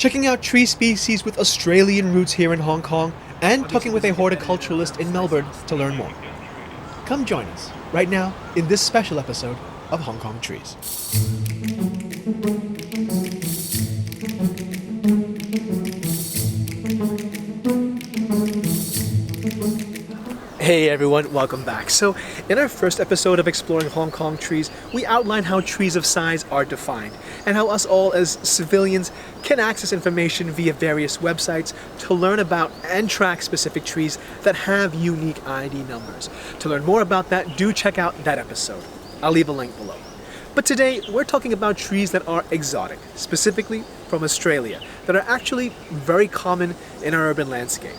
checking out tree species with Australian roots here in Hong Kong, and talking with a horticulturalist in Melbourne to learn more. Come join us right now in this special episode of Hong Kong Trees. Hey everyone, welcome back. So, in our first episode of Exploring Hong Kong Trees, we outlined how trees of size are defined, and how us all as civilians can access information via various websites to learn about and track specific trees that have unique ID numbers. To learn more about that, do check out that episode. I'll leave a link below. But today, we're talking about trees that are exotic, specifically from Australia, that are actually very common in our urban landscape.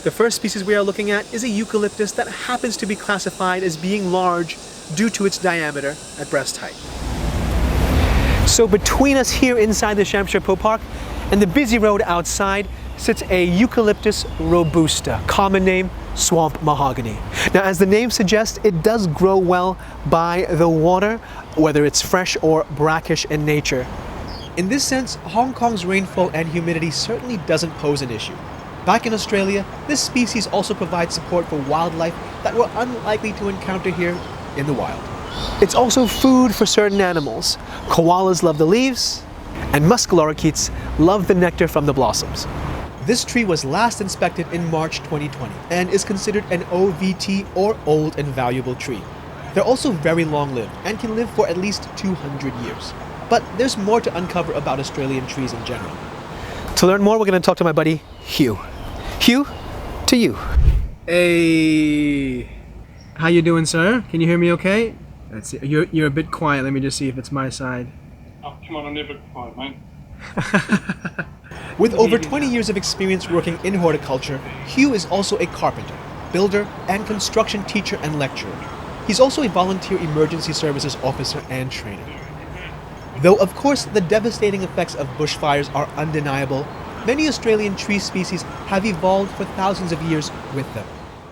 The first species we are looking at is a eucalyptus that happens to be classified as being large due to its diameter at breast height. So between us here inside the Sham Shui Po Park and the busy road outside sits a Eucalyptus robusta, common name swamp mahogany. Now, as the name suggests, it does grow well by the water, whether it's fresh or brackish in nature. In this sense, Hong Kong's rainfall and humidity certainly doesn't pose an issue. Back in Australia, this species also provides support for wildlife that we're unlikely to encounter here in the wild. It's also food for certain animals. Koalas love the leaves, and musk lorikeets love the nectar from the blossoms. This tree was last inspected in March 2020 and is considered an OVT or old and valuable tree. They're also very long-lived and can live for at least 200 years. But there's more to uncover about Australian trees in general. To learn more, we're going to talk to my buddy, Hugh. Hugh, to you. Hey, how you doing, sir? Can you hear me okay? Let's see. You're a bit quiet. Let me just see if it's my side. Oh, come on, I'm never quiet, mate. With over 20 years of experience working in horticulture, Hugh is also a carpenter, builder, and construction teacher and lecturer. He's also a volunteer emergency services officer and trainer. Though, of course, the devastating effects of bushfires are undeniable, many Australian tree species have evolved for thousands of years with them.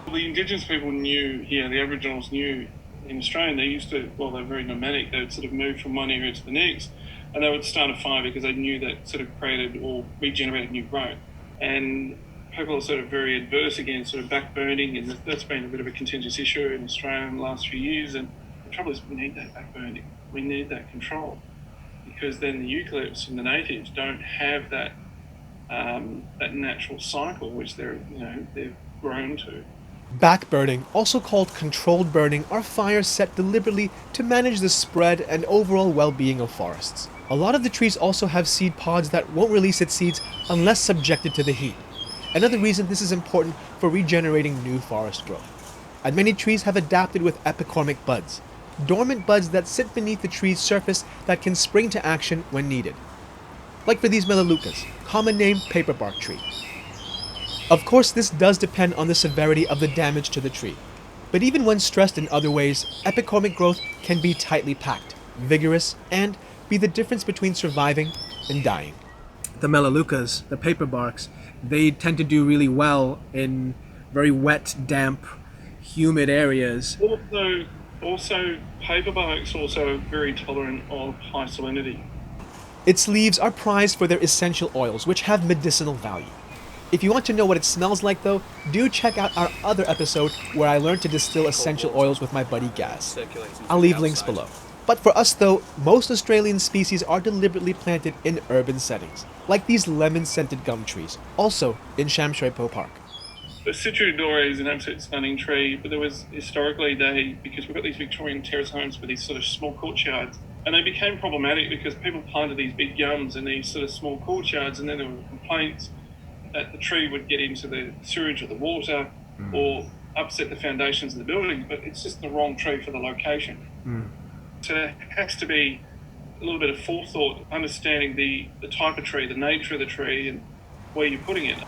The indigenous people knew here, the Aboriginals knew in Australia, they used to, well, they're very nomadic, they would sort of move from one area to the next, and they would start a fire because they knew that sort of created or regenerated new growth. And people are sort of very adverse against sort of backburning, and that's been a bit of a contentious issue in Australia in the last few years. And the trouble is we need that backburning, we need that control, because then the eucalypts and the natives don't have that that natural cycle which they've grown to. Backburning, also called controlled burning, are fires set deliberately to manage the spread and overall well-being of forests. A lot of the trees also have seed pods that won't release its seeds unless subjected to the heat. Another reason this is important for regenerating new forest growth. And many trees have adapted with epicormic buds, dormant buds that sit beneath the tree's surface that can spring to action when needed. Like for these melaleucas, common name paperbark tree. Of course, this does depend on the severity of the damage to the tree. But even when stressed in other ways, epicormic growth can be tightly packed, vigorous, and be the difference between surviving and dying. The melaleucas, the paperbarks, they tend to do really well in very wet, damp, humid areas. Also, paperbarks also are very tolerant of high salinity. Its leaves are prized for their essential oils, which have medicinal value. If you want to know what it smells like though, do check out our other episode where I learned to distill essential oils with my buddy Gaz. I'll leave links below. But for us though, most Australian species are deliberately planted in urban settings, like these lemon-scented gum trees, also in Sham Shui Po Park. The Citrus is an absolute stunning tree, but there was historically because we've got these Victorian terrace homes with these sort of small courtyards, and they became problematic because people planted these big gums in these sort of small courtyards, and then there were complaints that the tree would get into the sewage or the water or upset the foundations of the building, but it's just the wrong tree for the location. So there has to be a little bit of forethought, understanding the type of tree, the nature of the tree, and where you're putting it.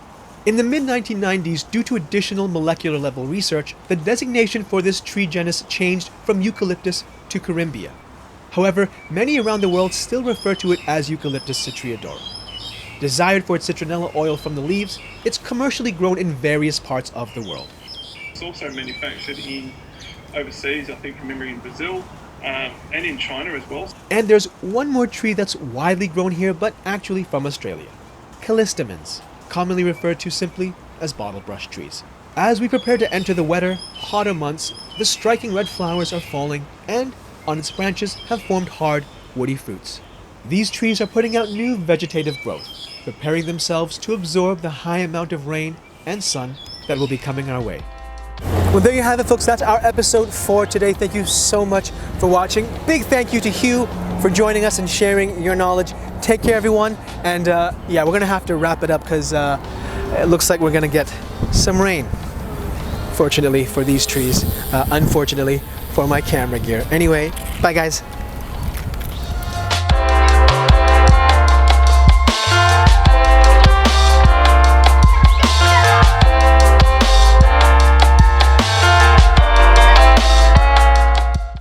In the mid-1990s, due to additional molecular level research, the designation for this tree genus changed from Eucalyptus to Corymbia. However, many around the world still refer to it as Eucalyptus citriodora. Desired for its citronella oil from the leaves, it's commercially grown in various parts of the world. It's also manufactured overseas, I think from memory in Brazil, and in China as well. And there's one more tree that's widely grown here, but actually from Australia. callistemons, commonly referred to simply as bottle brush trees. As we prepare to enter the wetter, hotter months, the striking red flowers are falling and, on its branches, have formed hard, woody fruits. These trees are putting out new vegetative growth, preparing themselves to absorb the high amount of rain and sun that will be coming our way. Well, there you have it, folks. That's our episode for today. Thank you so much for watching. Big thank you to Hugh for joining us and sharing your knowledge. Take care, everyone. And yeah, we're going to have to wrap it up because it looks like we're going to get some rain. Fortunately for these trees, unfortunately for my camera gear. Anyway, bye guys.